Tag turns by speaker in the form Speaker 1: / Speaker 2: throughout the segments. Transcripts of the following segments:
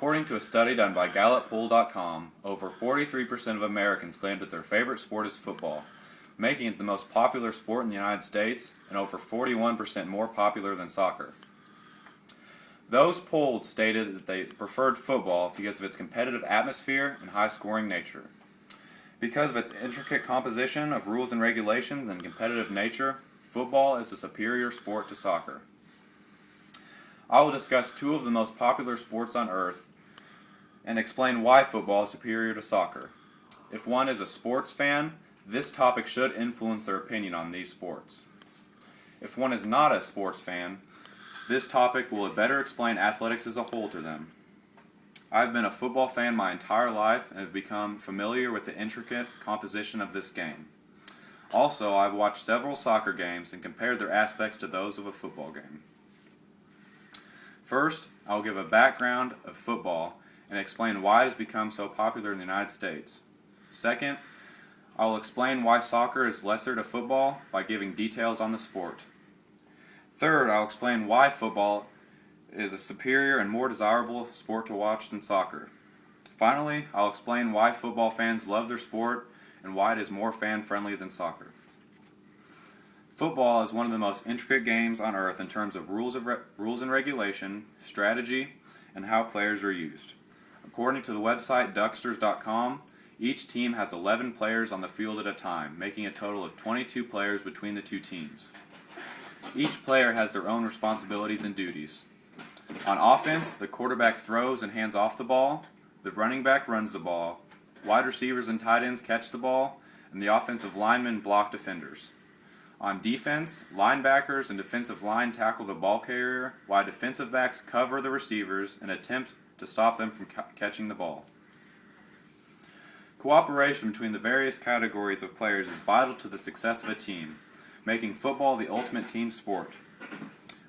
Speaker 1: According to a study done by GallupPoll.com, over 43% of Americans claim that their favorite sport is football, making it the most popular sport in the United States and over 41% more popular than soccer. Those polled stated that they preferred football because of its competitive atmosphere and high-scoring nature. Because of its intricate composition of rules and regulations and competitive nature, football is a superior sport to soccer. I will discuss two of the most popular sports on earth and explain why football is superior to soccer. If one is a sports fan, this topic should influence their opinion on these sports. If one is not a sports fan, this topic will better explain athletics as a whole to them. I've been a football fan my entire life and have become familiar with the intricate composition of this game. Also, I've watched several soccer games and compared their aspects to those of a football game. First, I will give a background of football and explain why it has become so popular in the United States. Second, I will explain why soccer is lesser to football by giving details on the sport. Third, I'll explain why football is a superior and more desirable sport to watch than soccer. Finally, I'll explain why football fans love their sport and why it is more fan-friendly than soccer. Football is one of the most intricate games on earth in terms of rules and regulation, strategy, and how players are used. According to the website Ducksters.com, each team has 11 players on the field at a time, making a total of 22 players between the two teams. Each player has their own responsibilities and duties. On offense, the quarterback throws and hands off the ball, the running back runs the ball, wide receivers and tight ends catch the ball, and the offensive linemen block defenders. On defense, linebackers and defensive line tackle the ball carrier, while defensive backs cover the receivers and attempt to stop them from catching the ball. Cooperation between the various categories of players is vital to the success of a team, making football the ultimate team sport.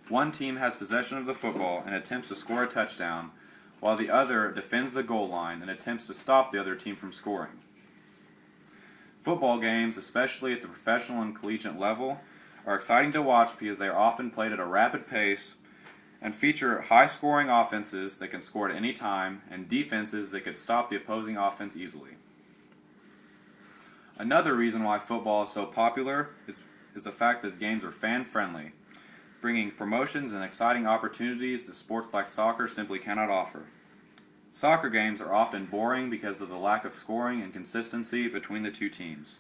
Speaker 1: One team has possession of the football and attempts to score a touchdown, while the other defends the goal line and attempts to stop the other team from scoring. Football games, especially at the professional and collegiate level, are exciting to watch because they are often played at a rapid pace and feature high-scoring offenses that can score at any time and defenses that could stop the opposing offense easily. Another reason why football is so popular is the fact that the games are fan-friendly, bringing promotions and exciting opportunities that sports like soccer simply cannot offer. Soccer games are often boring because of the lack of scoring and consistency between the two teams.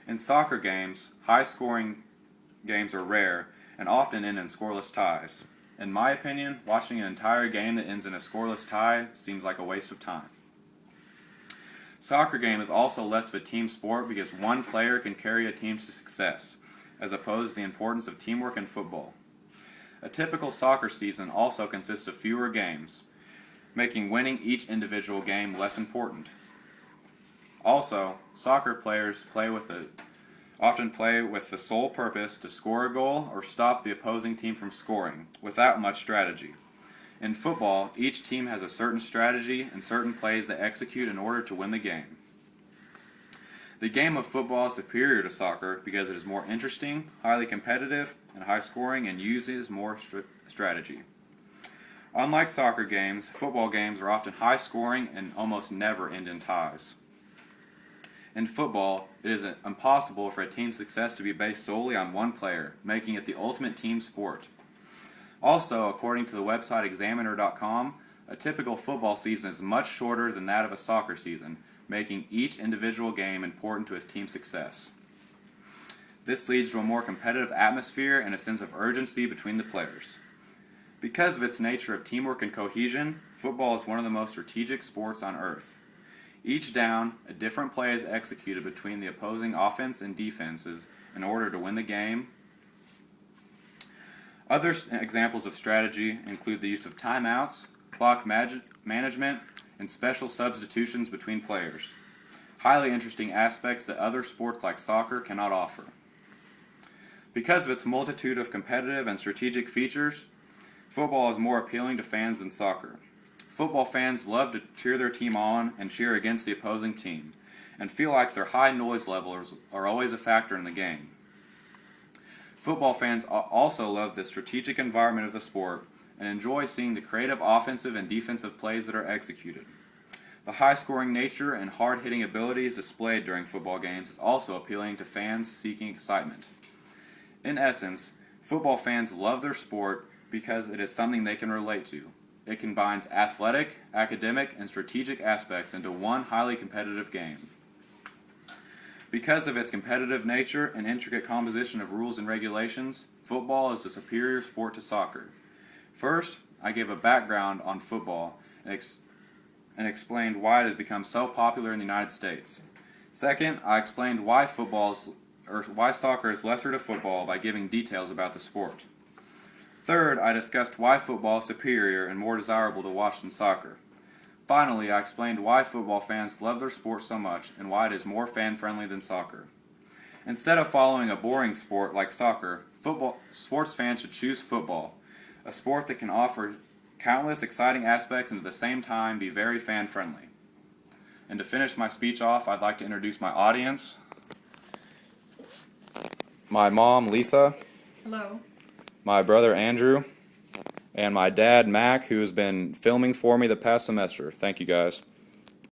Speaker 1: In soccer games, high-scoring games are rare and often end in scoreless ties. In my opinion, watching an entire game that ends in a scoreless tie seems like a waste of time. Soccer game is also less of a team sport because one player can carry a team to success, as opposed to the importance of teamwork in football. A typical soccer season also consists of fewer games, making winning each individual game less important. Also, soccer players often play with the sole purpose to score a goal or stop the opposing team from scoring, without much strategy. In football, each team has a certain strategy and certain plays they execute in order to win the game. The game of football is superior to soccer because it is more interesting, highly competitive, and high-scoring and uses more strategy. Unlike soccer games, football games are often high-scoring and almost never end in ties. In football, it is impossible for a team's success to be based solely on one player, making it the ultimate team sport. Also, according to the website Examiner.com, a typical football season is much shorter than that of a soccer season, making each individual game important to a team's success. This leads to a more competitive atmosphere and a sense of urgency between the players. Because of its nature of teamwork and cohesion, football is one of the most strategic sports on earth. Each down, a different play is executed between the opposing offense and defenses in order to win the game. Other examples of strategy include the use of timeouts, clock management, and special substitutions between players. Highly interesting aspects that other sports like soccer cannot offer. Because of its multitude of competitive and strategic features, football is more appealing to fans than soccer. Football fans love to cheer their team on and cheer against the opposing team, and feel like their high noise levels are always a factor in the game. Football fans also love the strategic environment of the sport and enjoy seeing the creative offensive and defensive plays that are executed. The high-scoring nature and hard-hitting abilities displayed during football games is also appealing to fans seeking excitement. In essence, football fans love their sport because it is something they can relate to. It combines athletic, academic, and strategic aspects into one highly competitive game. Because of its competitive nature and intricate composition of rules and regulations, football is a superior sport to soccer. First, I gave a background on football and explained why it has become so popular in the United States. Second, I explained why soccer is lesser to football by giving details about the sport. Third, I discussed why football is superior and more desirable to watch than soccer. Finally, I explained why football fans love their sport so much and why it is more fan-friendly than soccer. Instead of following a boring sport like soccer, sports fans should choose football, a sport that can offer countless exciting aspects and at the same time be very fan-friendly. And to finish my speech off, I'd like to introduce my audience. My mom, Lisa.
Speaker 2: Hello.
Speaker 1: My brother, Andrew. And my dad, Mac, who has been filming for me the past semester. Thank you, guys.